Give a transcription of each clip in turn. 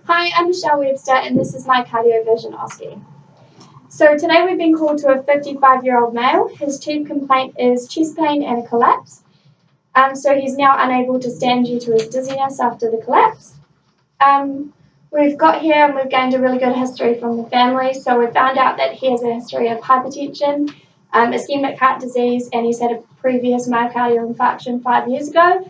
Hi, I'm Michelle Webster, and this is my Cardioversion OSCE. So today we've been called to a 55-year-old male. His chief complaint is chest pain and a collapse. So he's now unable to stand due to his dizziness after the collapse. We've got here and we've gained a really good history from the family. So we found out that he has a history of hypertension, ischemic heart disease, and he's had a previous myocardial infarction 5 years ago.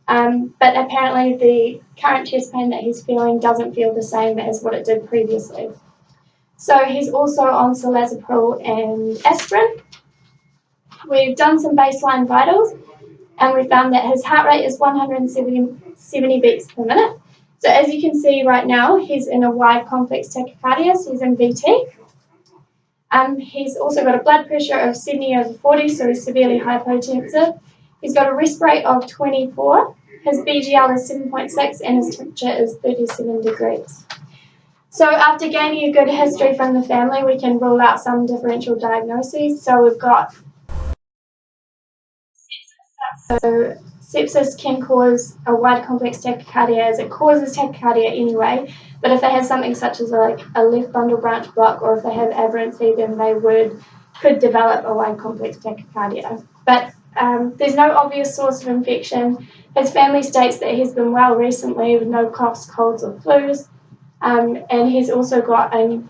But apparently the current chest pain that he's feeling doesn't feel the same as what it did previously. So he's also on cilazapril and aspirin. We've done some baseline vitals, and we found that his heart rate is 170 beats per minute. So as you can see right now, he's in a wide complex tachycardia, so he's in VT. He's also got a blood pressure of 70/40, so he's severely hypotensive. He's got a rest rate of 24. His BGL is 7.6 and his temperature is 37 degrees. So after gaining a good history from the family, we can rule out some differential diagnoses. So we've got sepsis can cause a wide complex tachycardia, as it causes tachycardia anyway, but if they have something such as a left bundle branch block, or if they have aberrancy, then they could develop a wide complex tachycardia. But there's no obvious source of infection. His family states that he's been well recently with no coughs, colds or flus, and he's also got a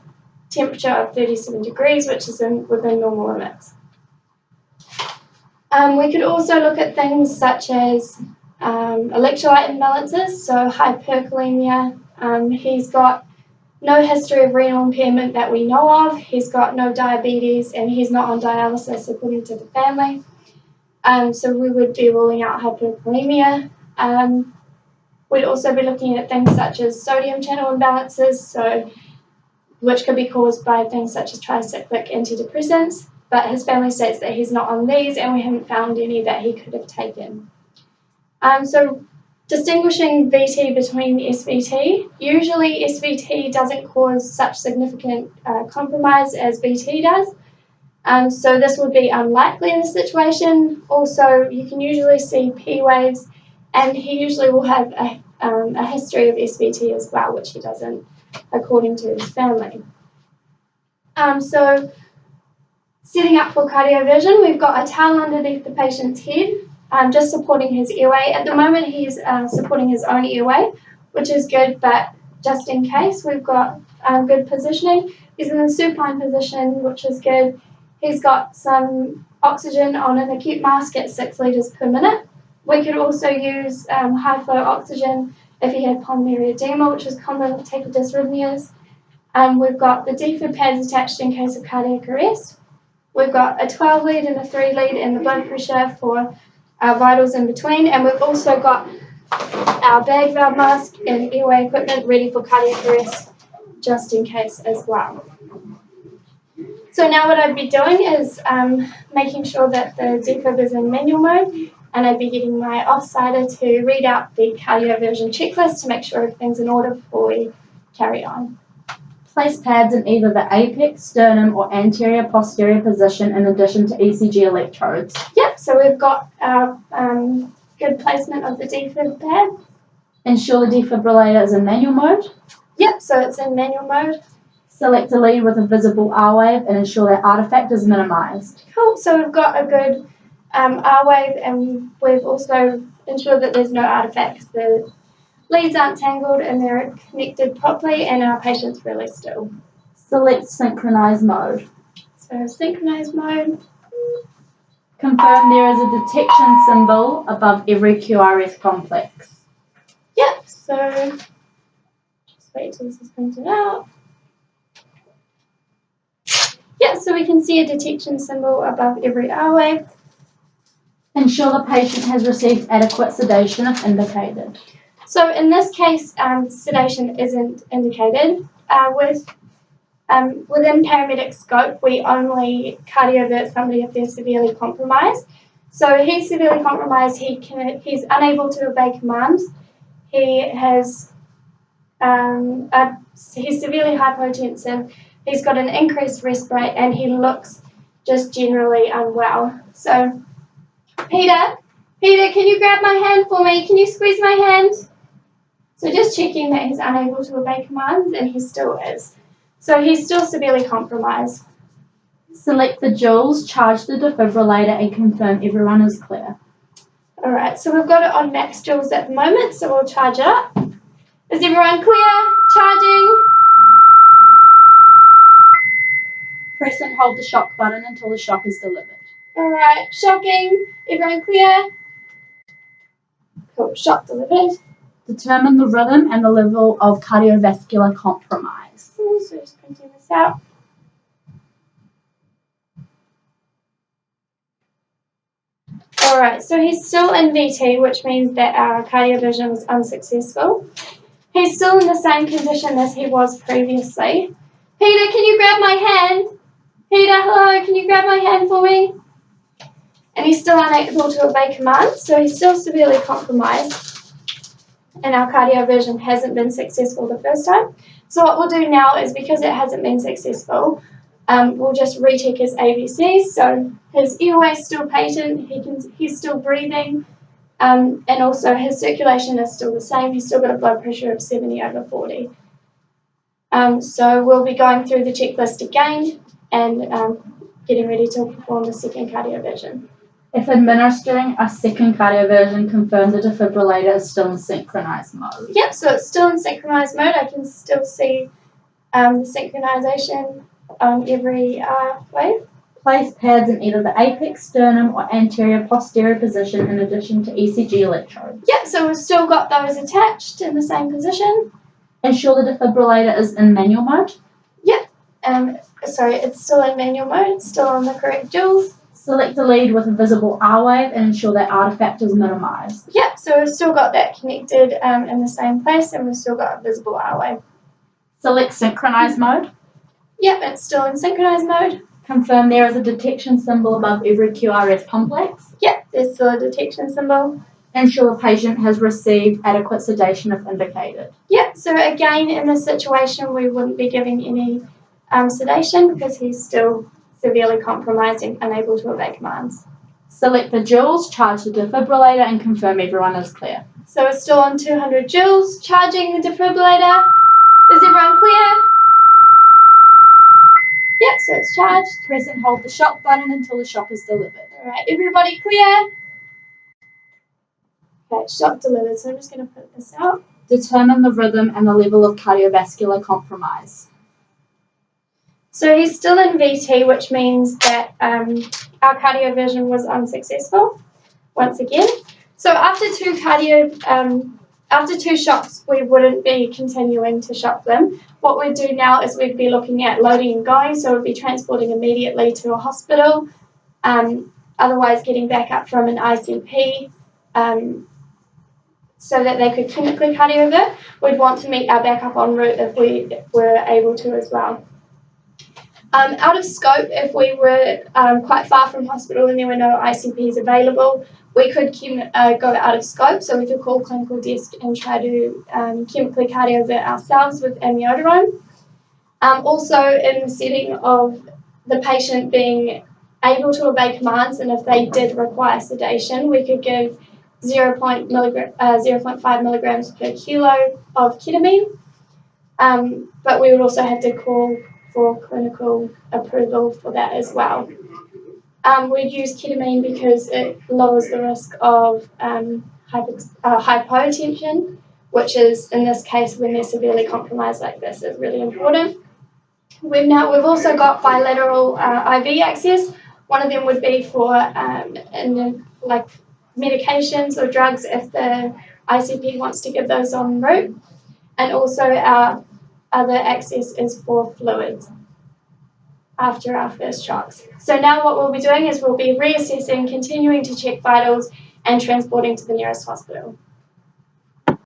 temperature of 37 degrees, which is within normal limits. We could also look at things such as electrolyte imbalances, so hyperkalemia. He's got no history of renal impairment that we know of. He's got no diabetes, and he's not on dialysis according to the family. So we would be ruling out hyperkalemia. We'd also be looking at things such as sodium channel imbalances, which could be caused by things such as tricyclic antidepressants. But his family states that he's not on these, and we haven't found any that he could have taken. So distinguishing VT between SVT, usually SVT doesn't cause such significant compromise as VT does. So this would be unlikely in this situation. Also, you can usually see P waves, and he usually will have a history of SVT as well, which he doesn't according to his family. So setting up for cardioversion, we've got a towel underneath the patient's head, just supporting his airway. At the moment, he's supporting his own airway, which is good, but just in case, we've got good positioning. He's in a supine position, which is good. He's got some oxygen on an acute mask at 6 litres per minute. We could also use high flow oxygen if he had pulmonary edema, which is common with tachyarrhythmias. We've got the defib pads attached in case of cardiac arrest. We've got a 12 lead and a 3 lead and the blood pressure for our vitals in between. And we've also got our bag valve mask and airway equipment ready for cardiac arrest just in case as well. So now what I'd be doing is making sure that the defib is in manual mode, and I'd be getting my offsider to read out the cardioversion checklist to make sure everything's in order before we carry on. Place pads in either the apex, sternum or anterior-posterior position in addition to ECG electrodes. Yep, so we've got our good placement of the defib pad. Ensure the defibrillator is in manual mode. Yep, so it's in manual mode. Select a lead with a visible R wave and ensure that artifact is minimized. Cool, so we've got a good R wave, and we've also ensured that there's no artifacts. The leads aren't tangled and they're connected properly, and our patient's really still. Select synchronized mode. So synchronized mode. Confirm there is a detection symbol above every QRS complex. Yep, so just wait till this is printed out. Yeah, so we can see a detection symbol above every R wave. Ensure the patient has received adequate sedation if indicated. So in this case, sedation isn't indicated. Within paramedic scope, we only cardiovert somebody if they're severely compromised. So he's severely compromised. He's unable to obey commands. He's severely hypotensive. He's got an increased rest rate, and he looks just generally unwell. So, Peter, can you grab my hand for me? Can you squeeze my hand? So just checking that he's unable to obey commands, and he still is. So he's still severely compromised. Select the joules, charge the defibrillator, and confirm everyone is clear. Alright, so we've got it on max joules at the moment, so we'll charge it up. Is everyone clear? Charging. Press and hold the shock button until the shock is delivered. Alright, shocking. Everyone clear? Cool, shock delivered. Determine the rhythm and the level of cardiovascular compromise. So just printing this out. Alright, so he's still in VT, which means that our cardioversion was unsuccessful. He's still in the same condition as he was previously. Peter, can you grab my hand? Peter, hello, can you grab my hand for me? And he's still unable to obey commands, so he's still severely compromised. And our cardioversion hasn't been successful the first time. So what we'll do now is, because it hasn't been successful, we'll just recheck his ABCs. So his airway's still patent, he's still breathing, and also his circulation is still the same. He's still got a blood pressure of 70/40. So we'll be going through the checklist again and getting ready to perform the second cardioversion. If administering a second cardioversion, confirm the defibrillator is still in synchronized mode. Yep, so it's still in synchronized mode. I can still see the synchronization on every wave. Place pads in either the apex, sternum, or anterior posterior position in addition to ECG electrodes. Yep, so we've still got those attached in the same position. Ensure the defibrillator is in manual mode. Yep, sorry, it's still in manual mode, it's still on the correct joules. Select a lead with a visible R wave and ensure that artifact is minimized. Yep, so we've still got that connected in the same place, and we've still got a visible R wave. Select synchronized mode. Yep, it's still in synchronized mode. Confirm there is a detection symbol above every QRS complex. Yep, there's still a detection symbol. Ensure the patient has received adequate sedation if indicated. Yep, so again, in this situation, we wouldn't be giving any sedation because he's still severely compromised and unable to obey commands. Select the joules, charge the defibrillator, and confirm everyone is clear. So we're still on 200 joules, charging the defibrillator. Is everyone clear? Yep, so it's charged. Press and hold the shock button until the shock is delivered. Alright, everybody clear? Okay, shock delivered, so I'm just going to put this out. Determine the rhythm and the level of cardiovascular compromise. So he's still in VT, which means that our cardioversion was unsuccessful, once again. So after two shocks, we wouldn't be continuing to shock them. What we'd do now is we'd be looking at loading and going, so we'd be transporting immediately to a hospital, otherwise getting back up from an ICP, so that they could chemically cardiovert. We'd want to meet our backup en route if we were able to as well. Out of scope, if we were quite far from hospital and there were no ICPs available, we could go out of scope, so we could call clinical desk and try to chemically cardiovert ourselves with amiodarone. Also, in the setting of the patient being able to obey commands, and if they did require sedation, we could give 0.5 milligrams per kilo of ketamine, but we would also have to call for clinical approval for that as well. We'd use ketamine because it lowers the risk of hypotension, which is, in this case, when they're severely compromised like this, is really important. We've also got bilateral IV access. One of them would be for medications or drugs if the ICP wants to give those en route, and also our other access is for fluids after our first shocks. So now what we'll be doing is we'll be reassessing, continuing to check vitals, and transporting to the nearest hospital.